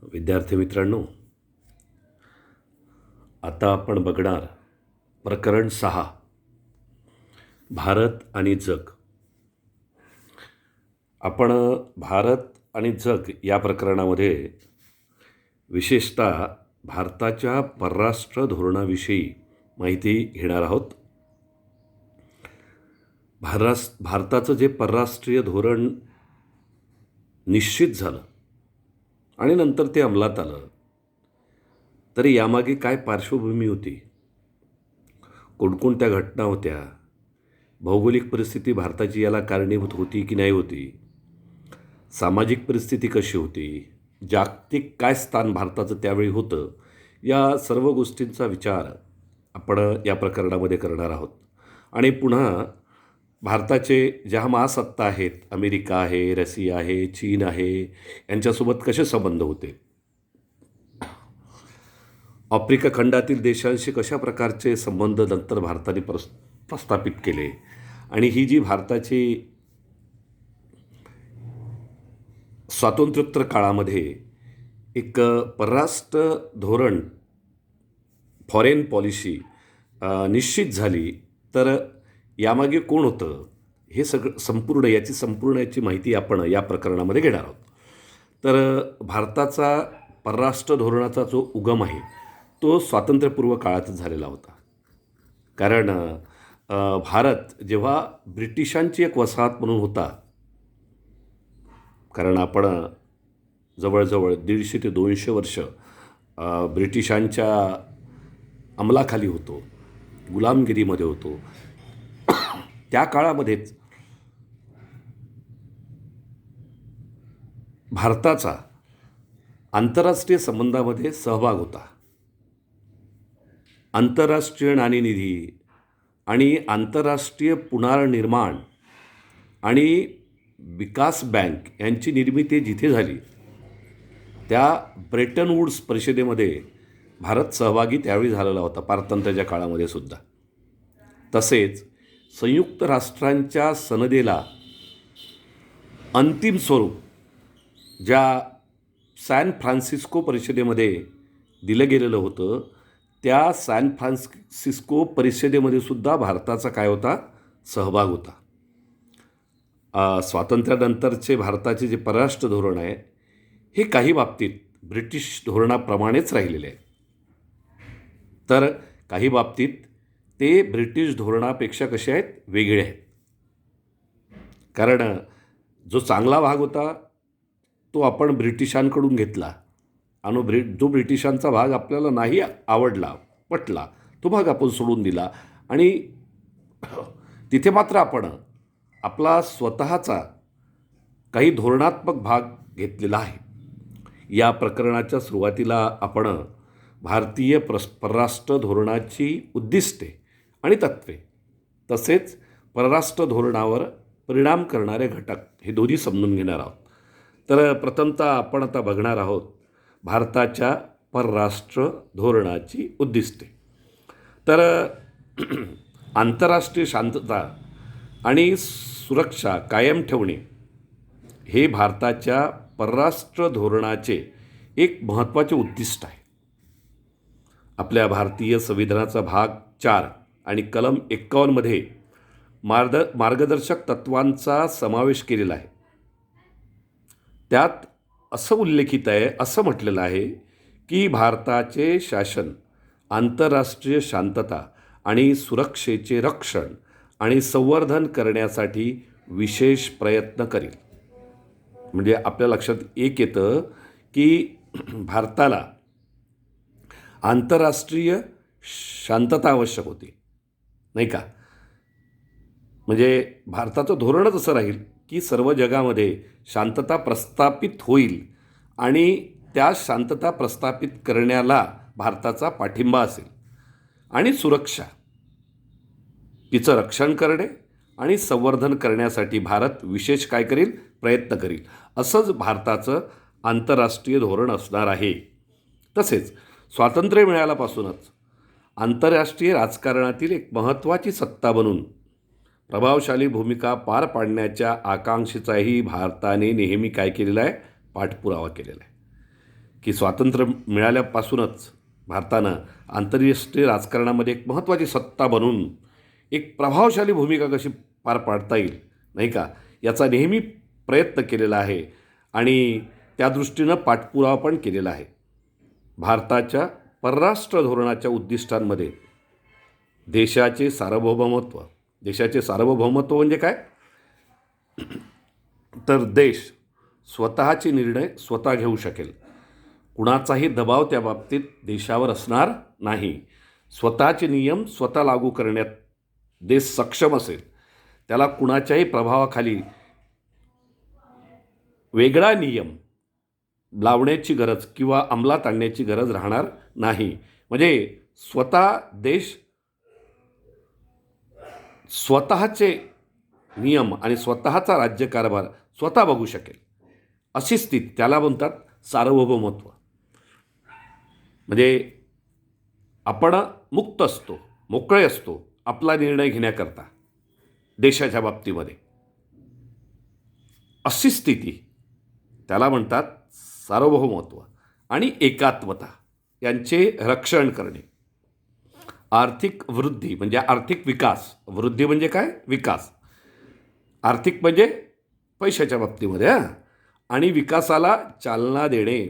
विद्यार्थी मित्रांनो, आता आपण बघणार प्रकरण 6, भारत आणि जग. आपण भारत आणि जग या प्रकरणामध्ये विशेषतः भारताच्या परराष्ट्र धोरणाविषयी माहिती घेणार आहोत. भारताचं जे परराष्ट्रीय धोरण निश्चित झालं आणि नंतर ते अंमलात आलं, तरी यामागे काय पार्श्वभूमी होती, कोणकोणत्या घटना होत्या, भौगोलिक परिस्थिती भारताची याला कारणीभूत होती की नाही होती, सामाजिक परिस्थिती कशी होती, जागतिक काय स्थान भारताचं त्यावेळी होतं, या सर्व गोष्टींचा विचार आपण या प्रकरणामध्ये करणार आहोत. आणि पुन्हा भारताचे ज्या महासत्ता आहेत, अमेरिका आहे, रशिया आहे, चीन आहे, यांच्यासोबत कसे संबंध होते, आफ्रिका खंडातील देशांशी कशा प्रकारचे संबंध नंतर भारताने प्रस्थापित केले, आणि ही जी भारताची स्वातंत्र्योत्तर काळामध्ये एक परराष्ट्र धोरण, फॉरेन पॉलिसी निश्चित झाली, तर यामागे कोण होतं, हे सगळं याची माहिती आपण या प्रकरणामध्ये घेणार आहोत. तर भारताचा परराष्ट्र धोरणाचा जो उगम आहे तो स्वातंत्र्यपूर्व काळातच झालेला होता. कारण भारत जेव्हा ब्रिटिशांची एक वसाहत म्हणून होता, कारण आपण जवळजवळ 150 ते 200 वर्ष ब्रिटिशांच्या अंमलाखाली होतो, गुलामगिरीमध्ये होतो, त्या काळामध्येच भारताचा आंतरराष्ट्रीय संबंधामध्ये सहभाग होता. आंतरराष्ट्रीय नाणेनिधी आणि आंतरराष्ट्रीय पुनर्निर्माण आणि विकास बँक यांची निर्मिती जिथे झाली, त्या ब्रेटन वूड्स परिषदेमध्ये भारत सहभागी त्यावेळी झालेला होता, पारतंत्र्याच्या काळामध्ये सुद्धा. तसेच संयुक्त राष्ट्रांच्या सनदेला अंतिम स्वरूप ज्या सॅन फ्रान्सिस्को परिषदेमध्ये दिलं गेलेलं होतं, त्या सॅन फ्रान्सिस्को परिषदेमध्ये सुद्धा भारताचा काय होता, सहभाग होता. स्वातंत्र्यानंतरचे भारताचे जे परराष्ट्र धोरण आहे, हे काही बाबतीत ब्रिटिश धोरणाप्रमाणेच राहिलेले आहे, तर काही बाबतीत ते ब्रिटिश धोरणापेक्षा कसे आहेत, वेगळे आहेत. कारण जो चांगला भाग होता तो आपण ब्रिटिशांकडून घेतला, आणि जो ब्रिटिशांचा भाग आपल्याला नाही आवडला, पटला, तो भाग आपण सोडून दिला, आणि तिथे मात्र आपण आपला स्वतःचा काही धोरणात्मक भाग घेतलेला आहे. या प्रकरणाच्या सुरुवातीला आपण भारतीय परराष्ट्र धोरणाची उद्दिष्टे आणि तत्त्वे, तसेच परराष्ट्र धोरणावर परिणाम करणारे घटक, हे दोन्ही समजून घेणार आहोत. तर प्रथमतः आपण आता बघणार आहोत भारताच्या परराष्ट्र धोरणाची उद्दिष्टे. तर आंतरराष्ट्रीय शांतता आणि सुरक्षा कायम ठेवणे हे भारताच्या परराष्ट्र धोरणाचे एक महत्त्वाचे उद्दिष्ट आहे. आपल्या भारतीय संविधानाचा भाग 4 आणि कलम 51 मध्ये मार्गदर्शक तत्वांचा समावेश केलेला आहे. त्यात असं उल्लेखित आहे, असं म्हटलेलं आहे की भारताचे शासन आंतरराष्ट्रीय शांतता आणि सुरक्षेचे रक्षण आणि संवर्धन करण्यासाठी विशेष प्रयत्न करेल. म्हणजे आपल्या लक्षात एक येतं की भारताला आंतरराष्ट्रीय शांतता आवश्यक होती, नाही का? म्हणजे भारताचं धोरणच असं राहील की सर्व जगामध्ये शांतता प्रस्थापित होईल, आणि त्या शांतता प्रस्थापित करण्याला भारताचा पाठिंबा असेल, आणि सुरक्षा, तिचं रक्षण करणे आणि संवर्धन करण्यासाठी भारत विशेष काय करेल, प्रयत्न करेल, असंच भारताचं आंतरराष्ट्रीय धोरण असणार आहे. तसेच स्वातंत्र्य मिळाल्यापासूनच आंतरराष्ट्रीय राजकारणातील एक महत्त्वाची सत्ता बनून प्रभावशाली भूमिका पार पाडण्याच्या आकांक्षेचाही भारताने नेहमी काय केलेला आहे, पाठपुरावा केलेला आहे. की स्वातंत्र्य मिळाल्यापासूनच भारतानं आंतरराष्ट्रीय राजकारणामध्ये एक महत्त्वाची सत्ता बनून एक प्रभावशाली भूमिका कशी पार पाडता येईल, नाही का, याचा नेहमी प्रयत्न केलेला आहे आणि त्या दृष्टीनं पाठपुरावा पण केलेला आहे. भारताच्या परराष्ट्र धोरणाच्या उद्दिष्टांमध्ये देशाचे सार्वभौमत्व म्हणजे काय, तर देश स्वतःचे निर्णय स्वतः घेऊ शकेल. कुणाचाही दबाव त्या बाबतीत देशावर असणार नाही. स्वतःचे नियम स्वतः लागू करण्यात देश सक्षम असेल. त्याला कुणाच्याही प्रभावाखाली वेगळा नियम लावण्याची गरज किंवा अंमलात आणण्याची गरज राहणार नाही. म्हणजे देश स्वतःचे नियम आणि स्वतःचा राज्यकारभार स्वतः बघू शकेल, अशी स्थिती त्याला म्हणतात सार्वभौमत्व. म्हणजे आपण मुक्त असतो, मोकळे असतो आपला निर्णय घेण्याकरता देशाच्या बाबतीमध्ये. अशी स्थिती त्याला म्हणतात सार्वभौमत्व. आणि एकात्मता यांचे रक्षण करणे. आर्थिक वृद्धी म्हणजे आर्थिक विकास. वृद्धी म्हणजे काय, विकास. आर्थिक म्हणजे पैशाच्या बाबतीमध्ये आणि विकासाला चालना देणे.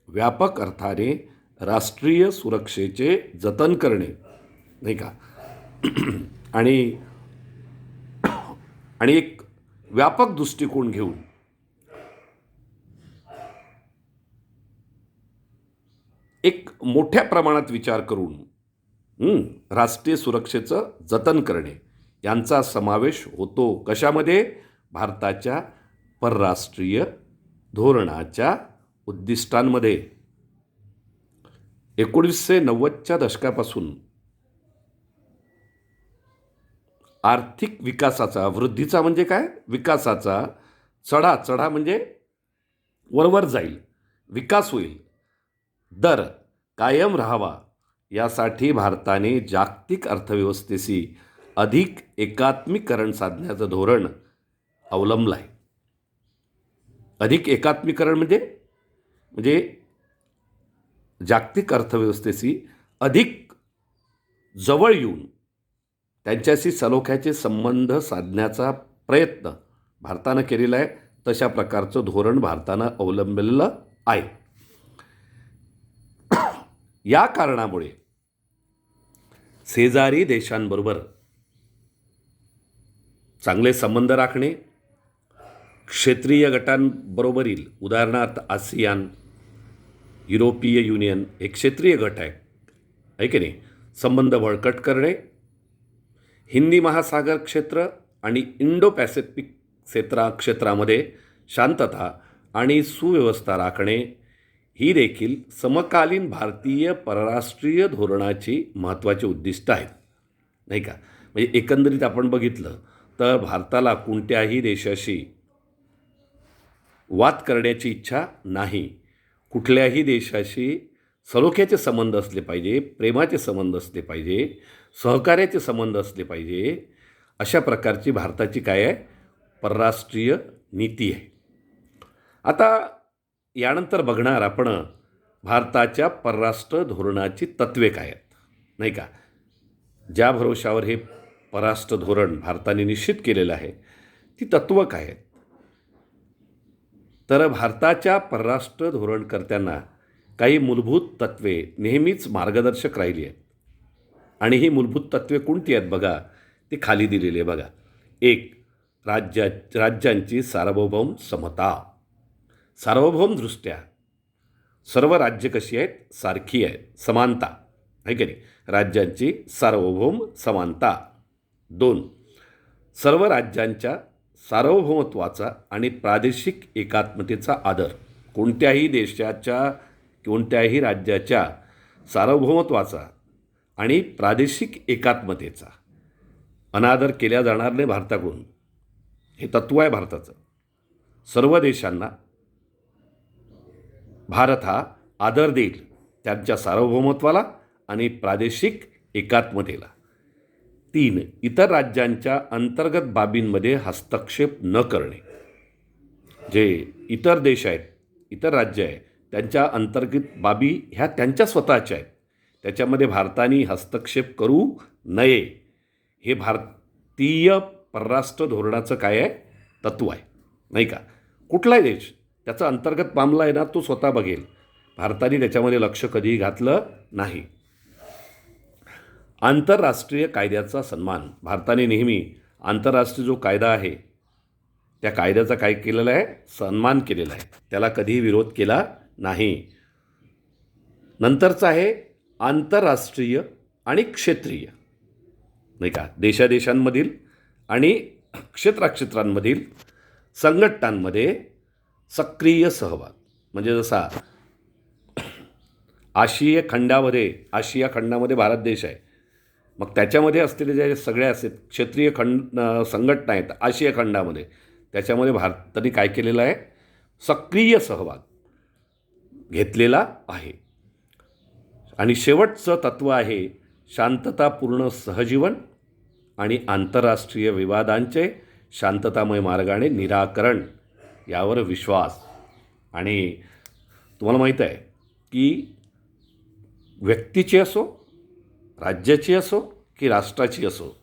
व्यापक अर्थाने राष्ट्रीय सुरक्षेचे जतन करणे, नाही का, आणि एक व्यापक दृष्टिकोन घेऊन एक मोठ्या प्रमाणात विचार करून राष्ट्रीय सुरक्षेचं जतन करणे यांचा समावेश होतो. कशामध्ये, भारताच्या परराष्ट्रीय धोरणाच्या उद्दिष्टांमध्ये. 1990च्या दशकापासून आर्थिक विकासाचा, वृद्धीचा म्हणजे काय, विकासाचा चढा म्हणजे वरवर जाईल, विकास होईल, दर कायम राहावा यासाठी भारताने जागतिक अर्थव्यवस्थेशी अधिक एकात्मीकरण साधण्याचं धोरण अवलंबलं आहे. अधिक एकात्मीकरण म्हणजे जागतिक अर्थव्यवस्थेशी अधिक जवळ येऊन त्यांच्याशी सलोख्याचे संबंध साधण्याचा प्रयत्न भारतानं केलेला आहे. तशा प्रकारचं धोरण भारतानं अवलंबलेलं आहे. या कारणामुळे शेजारी देशांबरोबर चांगले संबंध राखणे, क्षेत्रीय गटांबरोबरील, उदाहरणार्थ आसियान, युरोपीय युनियन हे क्षेत्रीय गट आहे की नाही, संबंध बळकट करणे, हिंदी महासागर क्षेत्र आणि इंडो पॅसिफिक क्षेत्रामध्ये शांतता आणि सुव्यवस्था राखणे ही देखील समकालीन भारतीय परराष्ट्रीय धोरणाची महत्त्वाची उद्दिष्ट आहेत, नाही का. म्हणजे एकंदरीत आपण बघितलं तर भारताला कोणत्याही देशाशी वाद करण्याची इच्छा नाही. कुठल्याही देशाशी सलोख्याचे संबंध असले पाहिजे, प्रेमाचे संबंध असले पाहिजे, सहकार्याचे संबंध असले पाहिजे. अशा प्रकारची भारताची काय आहे, परराष्ट्रीय नीती आहे. आता यानंतर बघणार आपण भारताच्या परराष्ट्र धोरणाची तत्त्वे काय आहेत, नाही का. ज्या भरोशावर हे परराष्ट्र धोरण भारताने निश्चित केलेलं आहे ती तत्त्वं काय आहेत. तर भारताच्या परराष्ट्र धोरणकर्त्यांना काही मूलभूत तत्त्वे नेहमीच मार्गदर्शक राहिली आहेत. आणि ही मूलभूत तत्त्वे कोणती आहेत बघा, ती खाली दिलेली आहे बघा. 1. राज्यांची सार्वभौम समता. सार्वभौमदृष्ट्या सर्व राज्य कशी आहेत, सारखी आहेत, समानता आहे की नाही, राज्यांची सार्वभौम समानता. 2. सर्व राज्यांच्या सार्वभौमत्वाचा आणि प्रादेशिक एकात्मतेचा आदर. कोणत्याही देशाच्या, कोणत्याही राज्याच्या सार्वभौमत्वाचा आणि प्रादेशिक एकात्मतेचा अनादर केला जाणार नाही भारताकडून. हे तत्त्व आहे भारताचं. सर्व देशांना भारत हा आदर देईल, त्यांच्या सार्वभौमत्वाला आणि प्रादेशिक एकात्मतेला. 3. इतर राज्यांच्या अंतर्गत बाबींमध्ये हस्तक्षेप न करणे. जे इतर देश आहेत, इतर राज्य आहे त्यांच्या अंतर्गत बाबी ह्या त्यांच्या स्वतःच्या आहेत. त्याच्यामध्ये भारताने हस्तक्षेप करू नये हे भारतीय परराष्ट्र धोरणाचं काय आहे, तत्त्व आहे, नाही का. कुठलाही देश त्याचा अंतर्गत मामला आहे ना, तो स्वतः बघेल. भारताने त्याच्यामध्ये लक्ष कधीही घातलं नाही. आंतरराष्ट्रीय कायद्याचा सन्मान. भारताने नेहमी आंतरराष्ट्रीय जो कायदा आहे त्या कायद्याचा काय केलेला आहे, सन्मान केलेला आहे. त्याला कधीही विरोध केला नाही. नंतरचं आहे आंतरराष्ट्रीय आणि क्षेत्रीय, नाही का. देशादेशांमधील आणि क्षेत्राक्षेत्रांमधील संघटनांमध्ये सक्रिय सहभाग. म्हणजे जसा आशिया खंडामध्ये भारत देश आहे, मग त्याच्यामध्ये असलेले जे सगळ्या क्षेत्रीय संघटना आहेत आशिया खंडामध्ये, त्याच्यामध्ये भारताने काय केलेलं आहे, सक्रिय सहभाग घेतलेला आहे. आणि शेवटचं तत्त्व आहे शांततापूर्ण सहजीवन आणि आंतरराष्ट्रीय विवादांचे शांततामय मार्गाने निराकरण यावर विश्वास. आणि तुम्हाला माहीत आहे की व्यक्तीची असो, राज्याची असो की राष्ट्राची असो,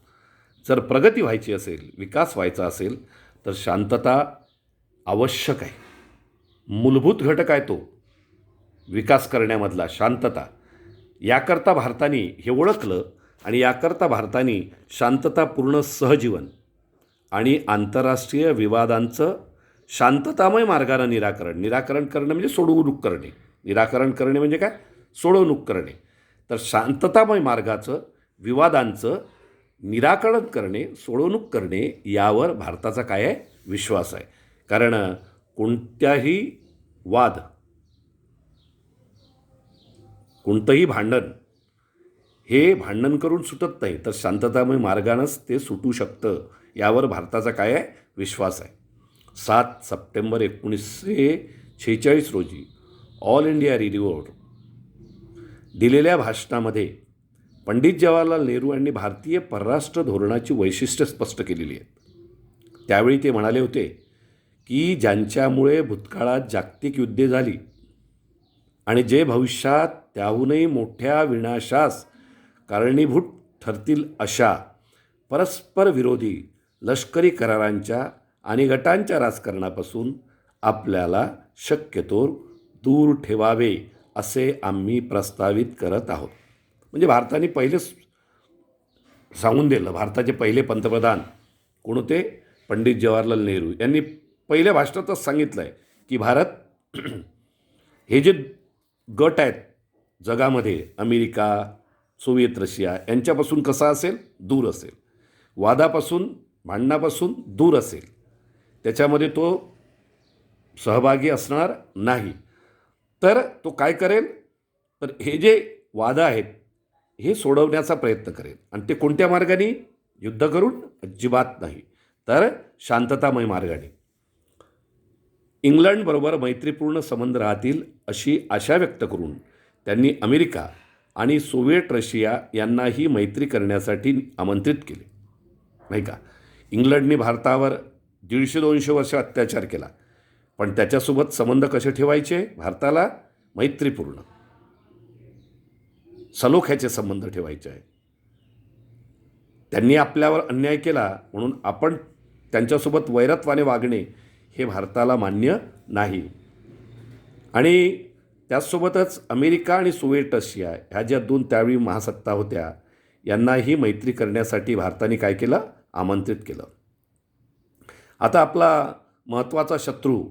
जर प्रगती व्हायची असेल, विकास व्हायचा असेल तर शांतता आवश्यक आहे. मूलभूत घटक आहे तो विकास करण्यामधला शांतता. याकरता भारताने हे ओळखलं आणि याकरता भारताने शांततापूर्ण सहजीवन आणि आंतरराष्ट्रीय विवादांचं शांततामय मार्गाने निराकरण करणे म्हणजे सोडवणूक करणे. निराकरण करणे म्हणजे काय, सोडवणूक करणे. तर शांततामय मार्गाचं विवादांचं निराकरण करणे, सोडवणूक करणे यावर भारताचा काय आहे, विश्वास आहे. कारण कोणत्याही वाद, कोणतंही भांडण हे भांडण करून सुटत नाही, तर शांततामय मार्गानंच ते सुटू शकतं. यावर भारताचा काय आहे, विश्वास आहे. 7 सप्टेंबर 1946 रोजी ऑल इंडिया रेडिओवर दिलेल्या भाषणामध्ये पंडित जवाहरलाल नेहरू यांनी भारतीय परराष्ट्र धोरणाची वैशिष्ट्य स्पष्ट केलेली आहेत. त्यावेळी ते म्हणाले होते की ज्यांच्यामुळे भूतकाळात जागतिक युद्धे झाली आणि जे भविष्यात त्याहूनही मोठ्या विनाशास कारणीभूत ठरतील अशा परस्पर विरोधी लष्करी करारांच्या आणि गटांच्या राजकारणापासून आपल्याला शक्यतोवर दूर ठेवावे असे आम्ही प्रस्तावित करत आहोत. म्हणजे भारताने पहिलेच सांगून दिलं. भारताचे पहिले पंतप्रधान कोण होते, पंडित जवाहरलाल नेहरू यांनी पहिल्या भाषणातच सांगितलं आहे की भारत हे जे गट आहेत जगामध्ये, अमेरिका, सोव्हिएत रशिया यांच्यापासून कसा असेल, दूर असेल. वादापासून, भांडणापासून दूर असेल. त्याच्यामध्ये तो सहभागी असणार नाही. तर तो काय करेल, तर हे जे वाद आहेत हे सोडवण्याचा प्रयत्न करेल. आणि ते कोणत्या मार्गाने, युद्ध करून अजिबात नाही, तर शांततामय मार्गाने. इंग्लंडबरोबर मैत्रीपूर्ण संबंध राहतील अशी आशा व्यक्त करून त्यांनी अमेरिका आणि सोव्हिएट रशिया यांनाही मैत्री करण्यासाठी आमंत्रित केले, नाही का. इंग्लंडने भारतावर 150-200 वर्ष अत्याचार केला, पण त्याच्यासोबत संबंध कसे ठेवायचे, भारताला मैत्रीपूर्ण सलोख्याचे संबंध ठेवायचे आहे. त्यांनी आपल्यावर अन्याय केला म्हणून आपण त्यांच्यासोबत वैरत्वाने वागणे हे भारताला मान्य नाही. आणि त्याचसोबतच अमेरिका आणि सोव्हिएट रशिया ह्या ज्या दोन त्यावेळी महासत्ता होत्या यांनाही मैत्री करण्यासाठी भारताने काय केलं, आमंत्रित केलं. आता आपला महत्त्वाचा शत्रू